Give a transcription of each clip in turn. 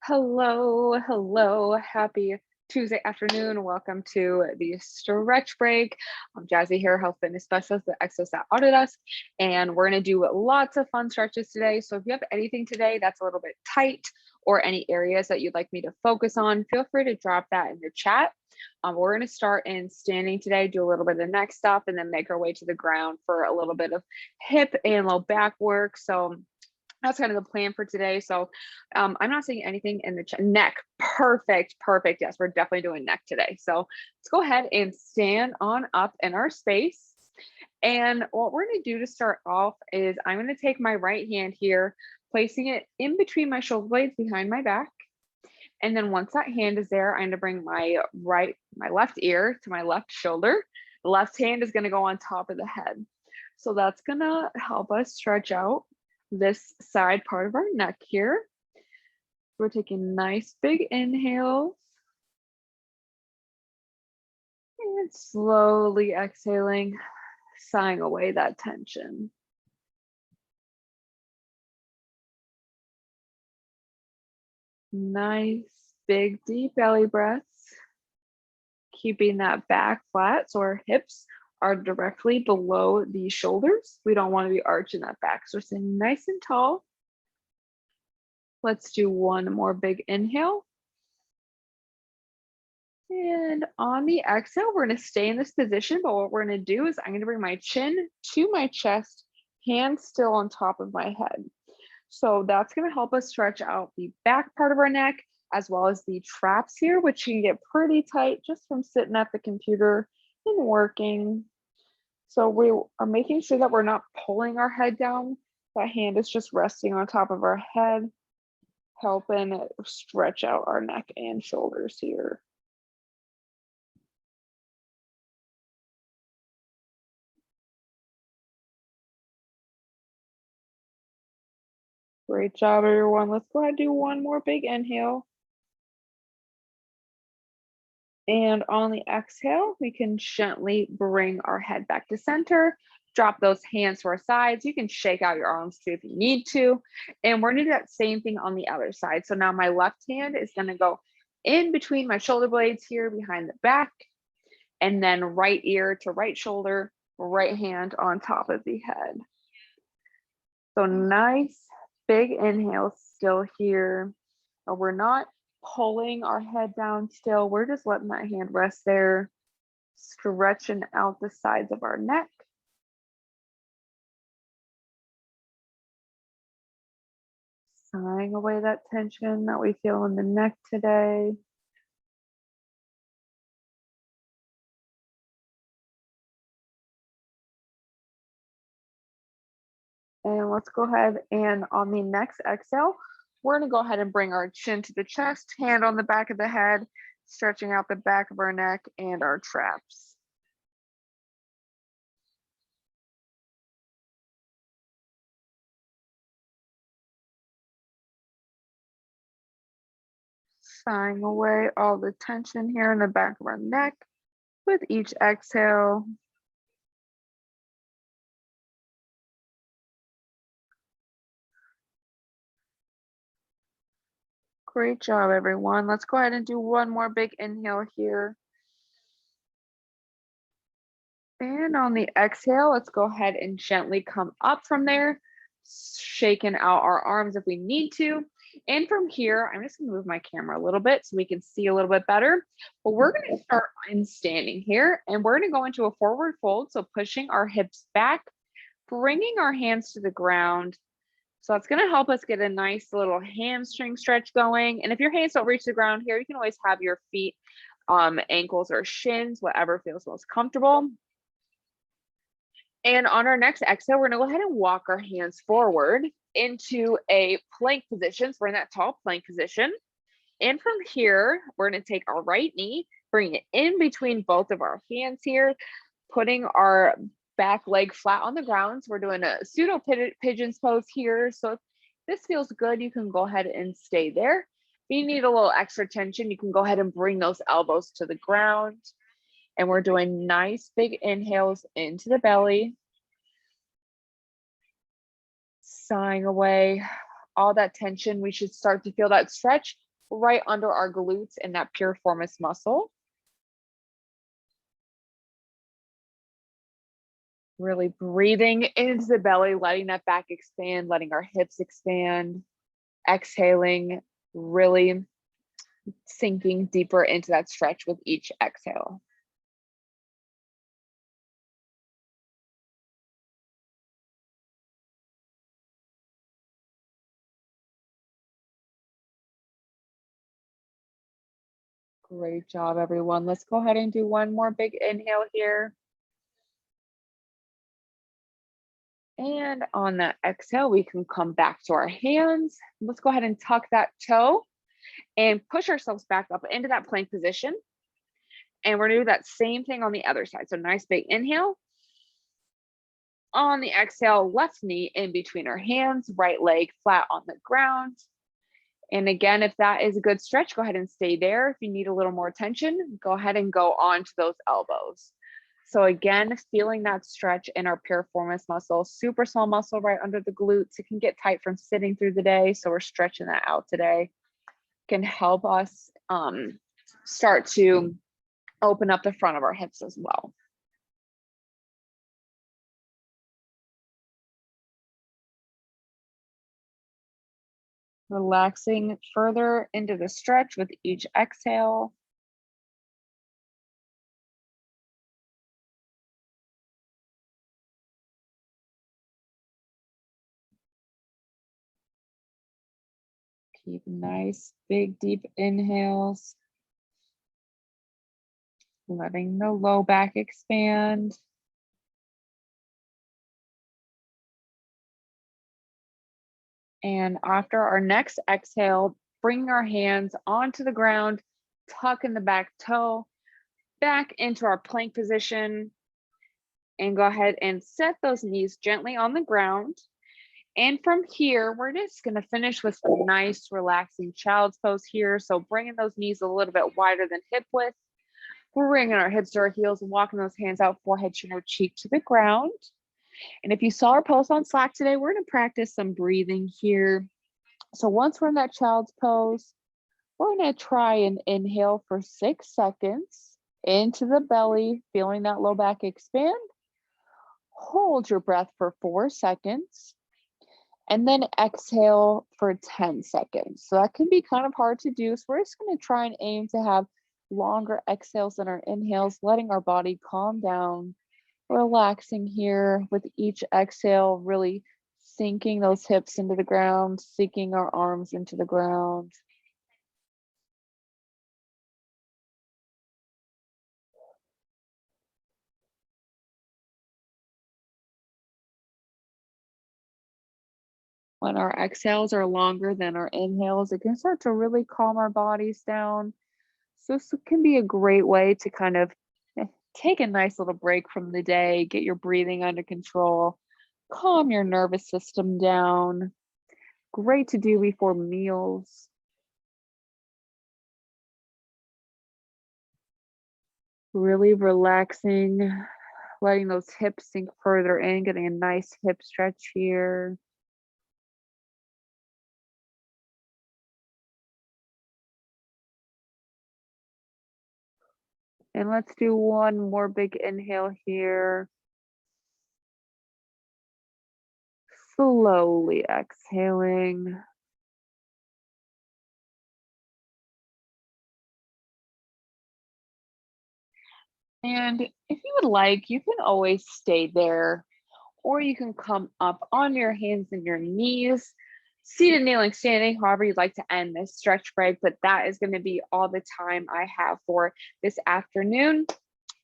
Hello, hello. Happy Tuesday afternoon. Welcome to the stretch break. I'm Jazzy here, health fitness specialist at Exosat Autodesk, and we're going to do lots of fun stretches today. So if you have anything today that's a little bit tight or any areas that you'd like me to focus on, feel free to drop that in the chat. We're going to start in standing today, do a little bit of neck stuff, and then make our way to the ground for a little bit of hip and low back work. So that's kind of the plan for today. So I'm not seeing anything in the neck. Perfect. Yes, we're definitely doing neck today. So let's go ahead and stand on up in our space. And what we're going to do to start off is I'm going to take my right hand here, placing it in between my shoulder blades behind my back. And then once that hand is there, I'm going to bring my left ear to my left shoulder. The left hand is going to go on top of the head. So that's going to help us stretch out this side part of our neck here. We're taking nice big inhales and slowly exhaling, sighing away that tension. Nice big deep belly breaths, keeping that back flat so our hips are directly below the shoulders. We don't want to be arching that back. So we're staying nice and tall. Let's do one more big inhale. And on the exhale, we're going to stay in this position, but what we're going to do is I'm going to bring my chin to my chest, hands still on top of my head. So that's going to help us stretch out the back part of our neck, as well as the traps here, which can get pretty tight just from sitting at the computer and working. So we are making sure that we're not pulling our head down. That hand is just resting on top of our head, helping stretch out our neck and shoulders here. Great job, everyone. Let's go ahead and do one more big inhale. And on the exhale, we can gently bring our head back to center, drop those hands to our sides. You can shake out your arms too if you need to. And we're gonna do that same thing on the other side. So now my left hand is gonna go in between my shoulder blades here behind the back, and then right ear to right shoulder, right hand on top of the head. So nice big inhale still here. We're not pulling our head down still. We're just letting that hand rest there, stretching out the sides of our neck. Sighing away that tension that we feel in the neck today. And let's go ahead and on the next exhale, we're going to go ahead and bring our chin to the chest, hand on the back of the head, stretching out the back of our neck and our traps. Sighing away all the tension here in the back of our neck with each exhale. Great job, everyone. Let's go ahead and do one more big inhale here. And on the exhale, let's go ahead and gently come up from there, shaking out our arms if we need to. And from here, I'm just gonna move my camera a little bit so we can see a little bit better. But we're gonna start in standing here, and we're gonna go into a forward fold. So pushing our hips back, bringing our hands to the ground. So that's going to help us get a nice little hamstring stretch going. And if your hands don't reach the ground here, you can always have your feet, ankles or shins, whatever feels most comfortable. And on our next exhale, we're going to go ahead and walk our hands forward into a plank position. So we're in that tall plank position. And from here, we're going to take our right knee, bring it in between both of our hands here, putting our back leg flat on the ground. So we're doing a pseudo pigeons pose here. So if this feels good, you can go ahead and stay there. If you need a little extra tension, you can go ahead and bring those elbows to the ground. And we're doing nice big inhales into the belly. Sighing away all that tension. We should start to feel that stretch right under our glutes in that piriformis muscle. Really breathing into the belly, letting that back expand, letting our hips expand, exhaling, really sinking deeper into that stretch with each exhale. Great job, everyone. Let's go ahead and do one more big inhale here. And on that exhale, we can come back to our hands. Let's go ahead and tuck that toe and push ourselves back up into that plank position. And we're gonna do that same thing on the other side. So nice big inhale. On the exhale, left knee in between our hands, right leg flat on the ground. And again, if that is a good stretch, go ahead and stay there. If you need a little more tension, go ahead and go on to those elbows. So again, feeling that stretch in our piriformis muscle, super small muscle right under the glutes. It can get tight from sitting through the day. So we're stretching that out today. Can help us start to open up the front of our hips as well. Relaxing further into the stretch with each exhale. Keep nice, big, deep inhales. Letting the low back expand. And after our next exhale, bring our hands onto the ground, tuck in the back toe, back into our plank position, and go ahead and set those knees gently on the ground. And from here, we're just going to finish with some nice relaxing child's pose here. So bringing those knees a little bit wider than hip width. We're bringing our hips to our heels and walking those hands out, forehead, chin, or cheek to the ground. And if you saw our post on Slack today, we're going to practice some breathing here. So once we're in that child's pose, we're going to try and inhale for 6 seconds into the belly, feeling that low back expand. Hold your breath for 4 seconds. And then exhale for 10 seconds. So that can be kind of hard to do. So we're just going to try and aim to have longer exhales than our inhales, letting our body calm down, relaxing here with each exhale, really sinking those hips into the ground, sinking our arms into the ground. When our exhales are longer than our inhales, it can start to really calm our bodies down. So this can be a great way to kind of take a nice little break from the day, get your breathing under control, calm your nervous system down. Great to do before meals. Really relaxing, letting those hips sink further in, getting a nice hip stretch here. And let's do one more big inhale here. Slowly exhaling. And if you would like, you can always stay there, or you can come up on your hands and your knees, seated, kneeling, standing, however you'd like to end this stretch break. But that is going to be all the time I have for this afternoon.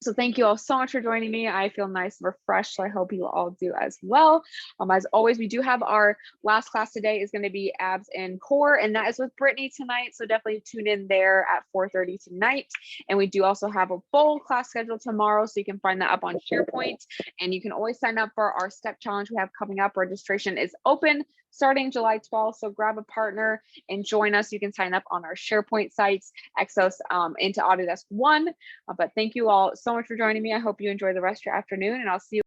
So thank you all so much for joining me. I feel nice and refreshed, so I hope you all do as well. As always, we do have our last class today is going to be abs and core, and that is with Brittany tonight. So definitely tune in there at 4:30 tonight. And we do also have a bowl class scheduled tomorrow, so you can find that up on SharePoint. And you can always sign up for our step challenge we have coming up. Registration is open starting July 12th. So grab a partner and join us. You can sign up on our SharePoint sites, Exos into Autodesk One. But thank you all so much for joining me. I hope you enjoy the rest of your afternoon, and I'll see you